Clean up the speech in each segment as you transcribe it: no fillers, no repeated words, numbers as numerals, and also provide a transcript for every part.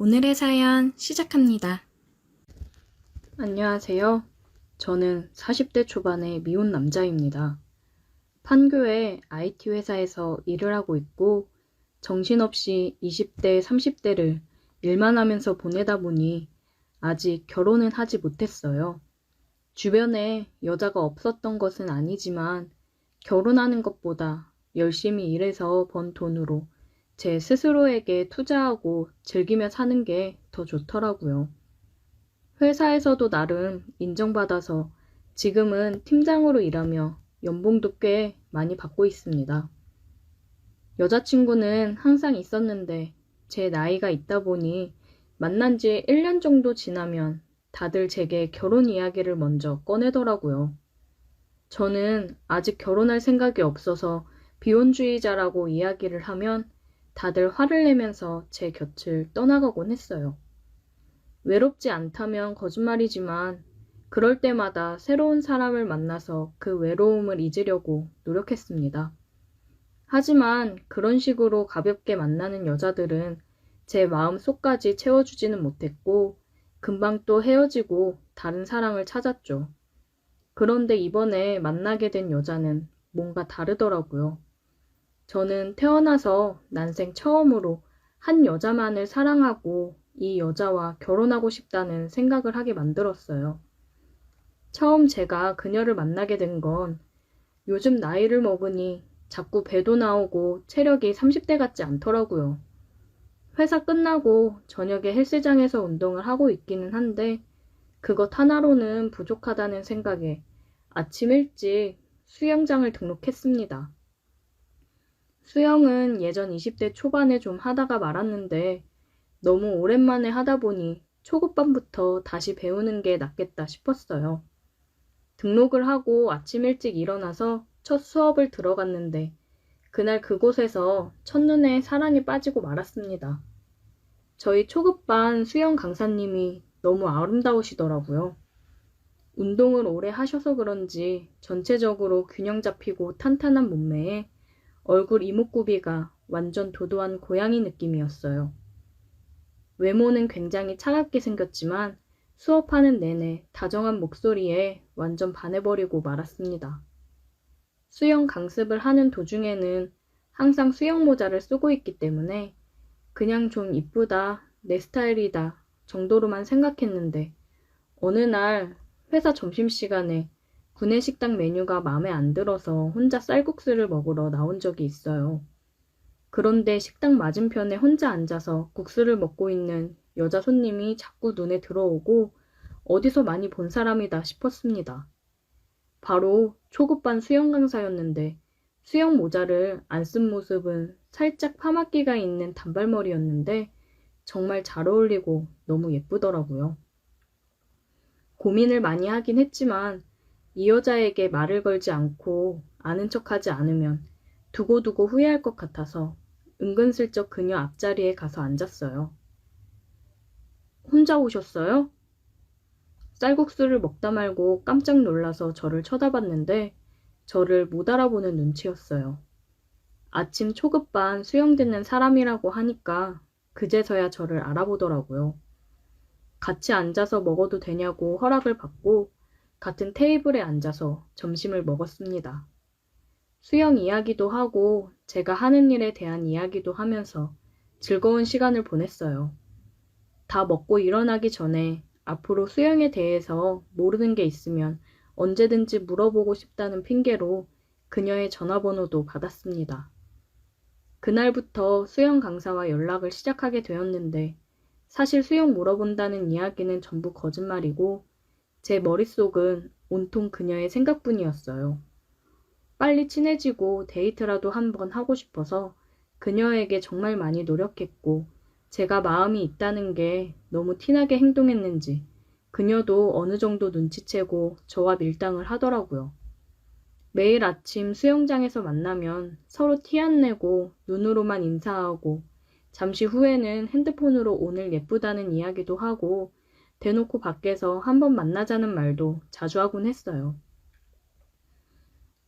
오늘의 사연 시작합니다. 안녕하세요. 저는 40대 초반의 미혼 남자입니다. 판교의 IT 회사에서 일을 하고 있고 정신없이 20대, 30대를 일만 하면서 보내다 보니 아직 결혼은 하지 못했어요. 주변에 여자가 없었던 것은 아니지만 결혼하는 것보다 열심히 일해서 번 돈으로 제 스스로에게 투자하고 즐기며 사는 게 더 좋더라고요. 회사에서도 나름 인정받아서 지금은 팀장으로 일하며 연봉도 꽤 많이 받고 있습니다. 여자친구는 항상 있었는데 제 나이가 있다 보니 만난 지 1년 정도 지나면 다들 제게 결혼 이야기를 먼저 꺼내더라고요. 저는 아직 결혼할 생각이 없어서 비혼주의자라고 이야기를 하면 다들 화를 내면서 제 곁을 떠나가곤 했어요. 외롭지 않다면 거짓말이지만 그럴 때마다 새로운 사람을 만나서 그 외로움을 잊으려고 노력했습니다. 하지만 그런 식으로 가볍게 만나는 여자들은 제 마음 속까지 채워주지는 못했고 금방 또 헤어지고 다른 사랑을 찾았죠. 그런데 이번에 만나게 된 여자는 뭔가 다르더라고요. 저는 태어나서 난생 처음으로 한 여자만을 사랑하고 이 여자와 결혼하고 싶다는 생각을 하게 만들었어요. 처음 제가 그녀를 만나게 된 건 요즘 나이를 먹으니 자꾸 배도 나오고 체력이 30대 같지 않더라고요. 회사 끝나고 저녁에 헬스장에서 운동을 하고 있기는 한데 그것 하나로는 부족하다는 생각에 아침 일찍 수영장을 등록했습니다. 수영은 예전 20대 초반에 좀 하다가 말았는데 너무 오랜만에 하다 보니 초급반부터 다시 배우는 게 낫겠다 싶었어요. 등록을 하고 아침 일찍 일어나서 첫 수업을 들어갔는데 그날 그곳에서 첫눈에 사랑에 빠지고 말았습니다. 저희 초급반 수영 강사님이 너무 아름다우시더라고요. 운동을 오래 하셔서 그런지 전체적으로 균형 잡히고 탄탄한 몸매에 얼굴 이목구비가 완전 도도한 고양이 느낌이었어요. 외모는 굉장히 차갑게 생겼지만 수업하는 내내 다정한 목소리에 완전 반해버리고 말았습니다. 수영 강습을 하는 도중에는 항상 수영 모자를 쓰고 있기 때문에 그냥 좀 이쁘다, 내 스타일이다 정도로만 생각했는데 어느 날 회사 점심시간에 구내식당 메뉴가 마음에 안 들어서 혼자 쌀국수를 먹으러 나온 적이 있어요. 그런데 식당 맞은편에 혼자 앉아서 국수를 먹고 있는 여자 손님이 자꾸 눈에 들어오고 어디서 많이 본 사람이다 싶었습니다. 바로 초급반 수영 강사였는데 수영 모자를 안 쓴 모습은 살짝 파마기가 있는 단발머리였는데 정말 잘 어울리고 너무 예쁘더라고요. 고민을 많이 하긴 했지만 이 여자에게 말을 걸지 않고 아는 척하지 않으면 두고두고 후회할 것 같아서 은근슬쩍 그녀 앞자리에 가서 앉았어요. 혼자 오셨어요? 쌀국수를 먹다 말고 깜짝 놀라서 저를 쳐다봤는데 저를 못 알아보는 눈치였어요. 아침 초급반 수영 듣는 사람이라고 하니까 그제서야 저를 알아보더라고요. 같이 앉아서 먹어도 되냐고 허락을 받고 같은 테이블에 앉아서 점심을 먹었습니다. 수영 이야기도 하고 제가 하는 일에 대한 이야기도 하면서 즐거운 시간을 보냈어요. 다 먹고 일어나기 전에 앞으로 수영에 대해서 모르는 게 있으면 언제든지 물어보고 싶다는 핑계로 그녀의 전화번호도 받았습니다. 그날부터 수영 강사와 연락을 시작하게 되었는데 사실 수영 물어본다는 이야기는 전부 거짓말이고 제 머릿속은 온통 그녀의 생각뿐이었어요. 빨리 친해지고 데이트라도 한번 하고 싶어서 그녀에게 정말 많이 노력했고 제가 마음이 있다는 게 너무 티나게 행동했는지 그녀도 어느 정도 눈치채고 저와 밀당을 하더라고요. 매일 아침 수영장에서 만나면 서로 티 안 내고 눈으로만 인사하고 잠시 후에는 핸드폰으로 오늘 예쁘다는 이야기도 하고 대놓고 밖에서 한번 만나자는 말도 자주 하곤 했어요.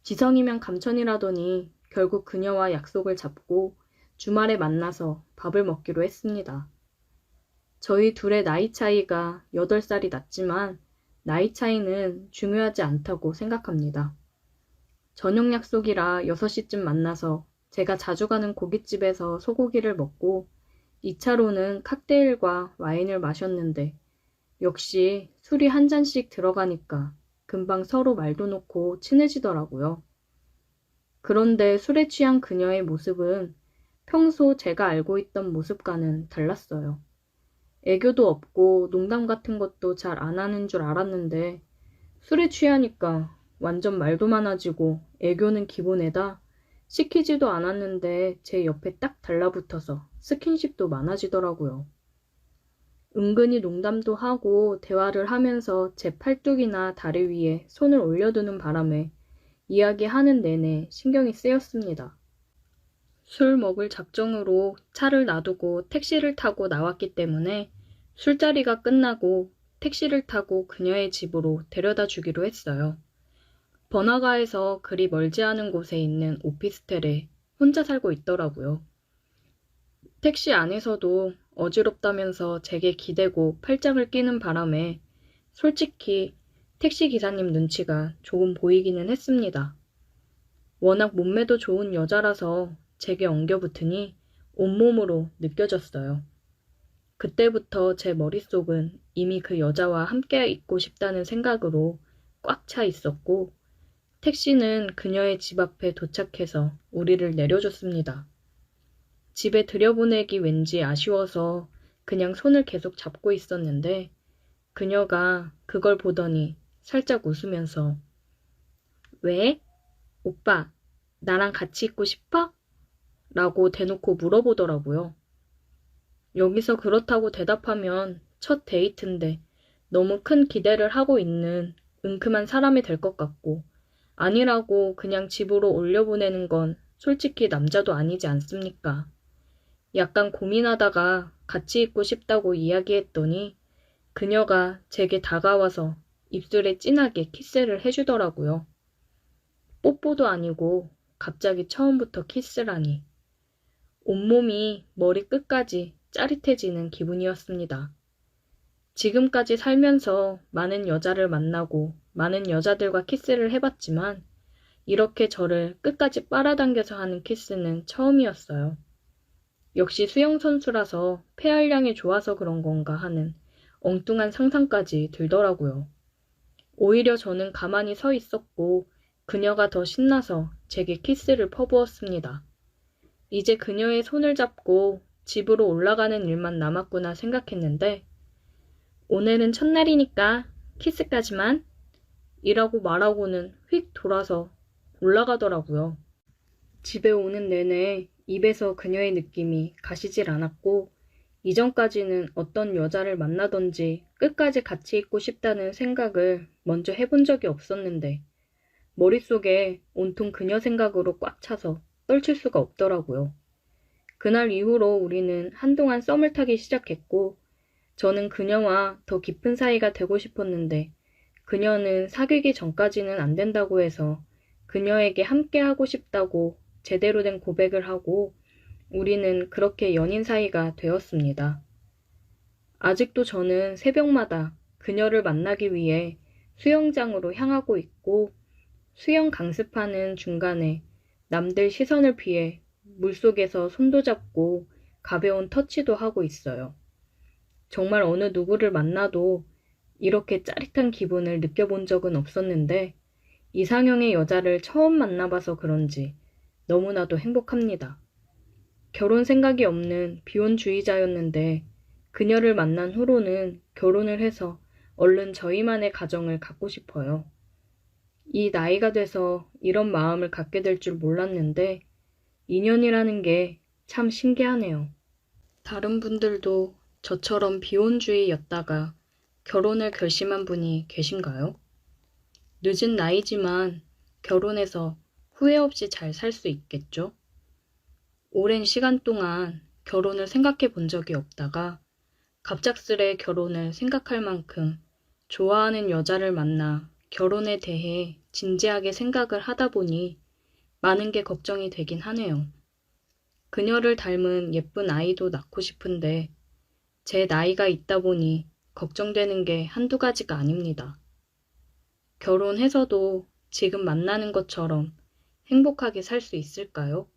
지성이면 감천이라더니 결국 그녀와 약속을 잡고 주말에 만나서 밥을 먹기로 했습니다. 저희 둘의 나이 차이가 8살이 났지만 나이 차이는 중요하지 않다고 생각합니다. 저녁 약속이라 6시쯤 만나서 제가 자주 가는 고깃집에서 소고기를 먹고 2차로는 칵테일과 와인을 마셨는데 역시 술이 한 잔씩 들어가니까 금방 서로 말도 놓고 친해지더라고요. 그런데 술에 취한 그녀의 모습은 평소 제가 알고 있던 모습과는 달랐어요. 애교도 없고 농담 같은 것도 잘 안 하는 줄 알았는데 술에 취하니까 완전 말도 많아지고 애교는 기본에다 시키지도 않았는데 제 옆에 딱 달라붙어서 스킨십도 많아지더라고요. 은근히 농담도 하고 대화를 하면서 제 팔뚝이나 다리 위에 손을 올려두는 바람에 이야기하는 내내 신경이 쓰였습니다. 술 먹을 작정으로 차를 놔두고 택시를 타고 나왔기 때문에 술자리가 끝나고 택시를 타고 그녀의 집으로 데려다 주기로 했어요. 번화가에서 그리 멀지 않은 곳에 있는 오피스텔에 혼자 살고 있더라고요. 택시 안에서도 어지럽다면서 제게 기대고 팔짱을 끼는 바람에 솔직히 택시 기사님 눈치가 조금 보이기는 했습니다. 워낙 몸매도 좋은 여자라서 제게 엉겨붙으니 온몸으로 느껴졌어요. 그때부터 제 머릿속은 이미 그 여자와 함께 있고 싶다는 생각으로 꽉 차 있었고 택시는 그녀의 집 앞에 도착해서 우리를 내려줬습니다. 집에 들여보내기 왠지 아쉬워서 그냥 손을 계속 잡고 있었는데 그녀가 그걸 보더니 살짝 웃으면서 왜? 오빠, 나랑 같이 있고 싶어? 라고 대놓고 물어보더라고요. 여기서 그렇다고 대답하면 첫 데이트인데 너무 큰 기대를 하고 있는 은큼한 사람이 될 것 같고 아니라고 그냥 집으로 올려보내는 건 솔직히 남자도 아니지 않습니까? 약간 고민하다가 같이 있고 싶다고 이야기했더니 그녀가 제게 다가와서 입술에 진하게 키스를 해주더라고요. 뽀뽀도 아니고 갑자기 처음부터 키스라니. 온몸이 머리끝까지 짜릿해지는 기분이었습니다. 지금까지 살면서 많은 여자를 만나고 많은 여자들과 키스를 해봤지만 이렇게 저를 끝까지 빨아당겨서 하는 키스는 처음이었어요. 역시 수영선수라서 폐활량이 좋아서 그런 건가 하는 엉뚱한 상상까지 들더라고요. 오히려 저는 가만히 서 있었고 그녀가 더 신나서 제게 키스를 퍼부었습니다. 이제 그녀의 손을 잡고 집으로 올라가는 일만 남았구나 생각했는데 오늘은 첫날이니까 키스까지만 이라고 말하고는 휙 돌아서 올라가더라고요. 집에 오는 내내 입에서 그녀의 느낌이 가시질 않았고 이전까지는 어떤 여자를 만나던지 끝까지 같이 있고 싶다는 생각을 먼저 해본 적이 없었는데 머릿속에 온통 그녀 생각으로 꽉 차서 떨칠 수가 없더라고요. 그날 이후로 우리는 한동안 썸을 타기 시작했고 저는 그녀와 더 깊은 사이가 되고 싶었는데 그녀는 사귀기 전까지는 안 된다고 해서 그녀에게 함께 하고 싶다고 제대로 된 고백을 하고 우리는 그렇게 연인 사이가 되었습니다. 아직도 저는 새벽마다 그녀를 만나기 위해 수영장으로 향하고 있고 수영 강습하는 중간에 남들 시선을 피해 물속에서 손도 잡고 가벼운 터치도 하고 있어요. 정말 어느 누구를 만나도 이렇게 짜릿한 기분을 느껴본 적은 없었는데 이상형의 여자를 처음 만나봐서 그런지 너무나도 행복합니다. 결혼 생각이 없는 비혼주의자였는데 그녀를 만난 후로는 결혼을 해서 얼른 저희만의 가정을 갖고 싶어요. 이 나이가 돼서 이런 마음을 갖게 될 줄 몰랐는데 인연이라는 게 참 신기하네요. 다른 분들도 저처럼 비혼주의였다가 결혼을 결심한 분이 계신가요? 늦은 나이지만 결혼해서 후회 없이 잘 살 수 있겠죠? 오랜 시간 동안 결혼을 생각해 본 적이 없다가 갑작스레 결혼을 생각할 만큼 좋아하는 여자를 만나 결혼에 대해 진지하게 생각을 하다 보니 많은 게 걱정이 되긴 하네요. 그녀를 닮은 예쁜 아이도 낳고 싶은데 제 나이가 있다 보니 걱정되는 게 한두 가지가 아닙니다. 결혼해서도 지금 만나는 것처럼 행복하게 살 수 있을까요?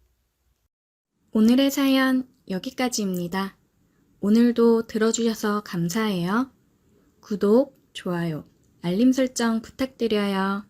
오늘의 사연 여기까지입니다. 오늘도 들어주셔서 감사해요. 구독, 좋아요, 알림 설정 부탁드려요.